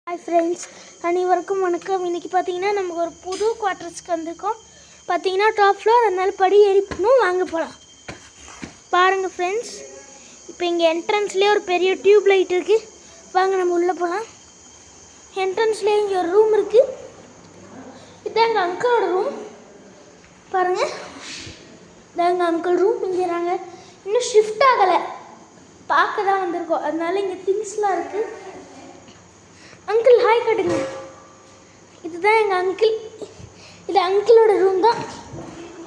Hi friends, அனைவருக்கும் வணக்கம். இன்றைக்கி பார்த்தீங்கன்னா நமக்கு ஒரு புது குவார்ட்டர்ஸ்க்கு வந்திருக்கோம். பார்த்தீங்கன்னா டாப் ஃப்ளோர், அதனால படி ஏறி போகணும். வாங்க போகலாம். பாருங்கள் ஃப்ரெண்ட்ஸ், இப்போ இங்கே என்ட்ரன்ஸ்லேயே ஒரு பெரிய டியூப் லைட் இருக்குது. வாங்க நம்ம உள்ளே போகலாம். என்ட்ரன்ஸ்லேயே இங்கே ஒரு ரூம் இருக்குது. இதுதான் எங்கள் அங்கிளோட ரூம். பாருங்கள், இதான் எங்கள் அங்கிள் ரூம். இங்கே நாங்கள் இன்னும் ஷிஃப்ட் ஆகலை, பார்க்க தான் வந்திருக்கோம். அதனால இங்கே திங்ஸ்லாம் இருக்குது. அங்கிள் ஹாய் காட்டுங்க. இதுதான் எங்கள் அங்கிள். இது அங்கிளோட ரூம் தான்.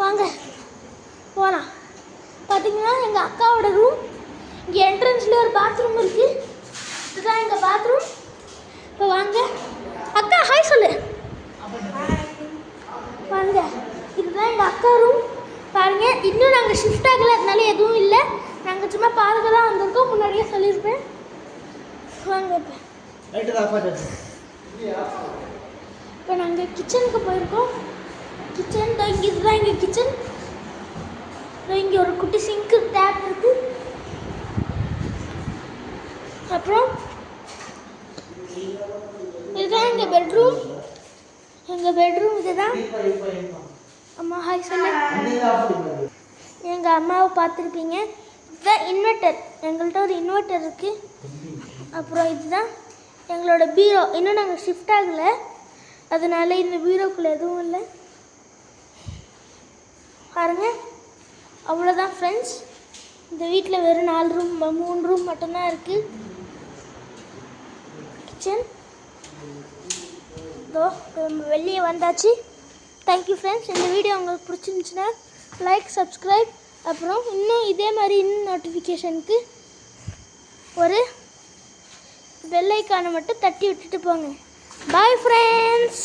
வாங்க போகலாம். பார்த்தீங்கன்னா எங்கள் அக்காவோட ரூம். இங்கே என்ட்ரன்ஸ்லேயே ஒரு பாத்ரூம் இருக்குது. இதுதான் எங்கள் பாத்ரூம். இப்போ வாங்க அக்கா ஹாய் சொல்லு. வாங்க, இதுதான் எங்கள் அக்கா ரூம். பாருங்கள், இன்னும் நாங்கள் ஷிஃப்ட் ஆகலை, அதனால எதுவும் இல்லை. நாங்கள் சும்மா பார்க்க தான் வந்திருக்கோம். முன்னாடியே சொல்லியிருப்பேன். வாங்க, இப்போ நாங்கள் கிச்சனுக்கு போயிருக்கோம். கிச்சன் தான் இங்கே. இதுதான் எங்கள் கிச்சன். இங்கே ஒரு குட்டி சிங்க்கு, டேப் இருக்குது. அப்புறம் இதுதான் எங்கள் பெட்ரூம். எங்கள் பெட்ரூம் இதுதான். அம்மா ஹாய் சொல்லு. எங்கள் அம்மாவை பார்த்துருப்பீங்க. இதுதான் இன்வெர்ட்டர். எங்கள்கிட்ட ஒரு இன்வெர்ட்டர் இருக்குது. அப்புறம் இதுதான் எங்களோட பீரோ. இன்னும் நாங்கள் ஷிஃப்ட் ஆகலை, அதனால இந்த பீரோக்குள்ளே எதுவும் இல்லை. பாருங்க, அவ்வளோதான் ஃப்ரெண்ட்ஸ். இந்த வீட்டில் வெறும் 4 ரூம் 3 ரூம் மட்டும்தான் இருக்குது. கிச்சன் இதோ வெளியே வந்தாச்சு. Thank you friends. இந்த வீடியோ உங்களுக்கு பிடிச்சிருந்துச்சுன்னா லைக், சப்ஸ்கிரைப், அப்புறம் இன்னும் இதே மாதிரி இன்னும் நோட்டிஃபிகேஷனுக்கு ஒரு பெல் ஐக்கானை மட்டும் தட்டி விட்டுட்டு போங்க. Bye friends.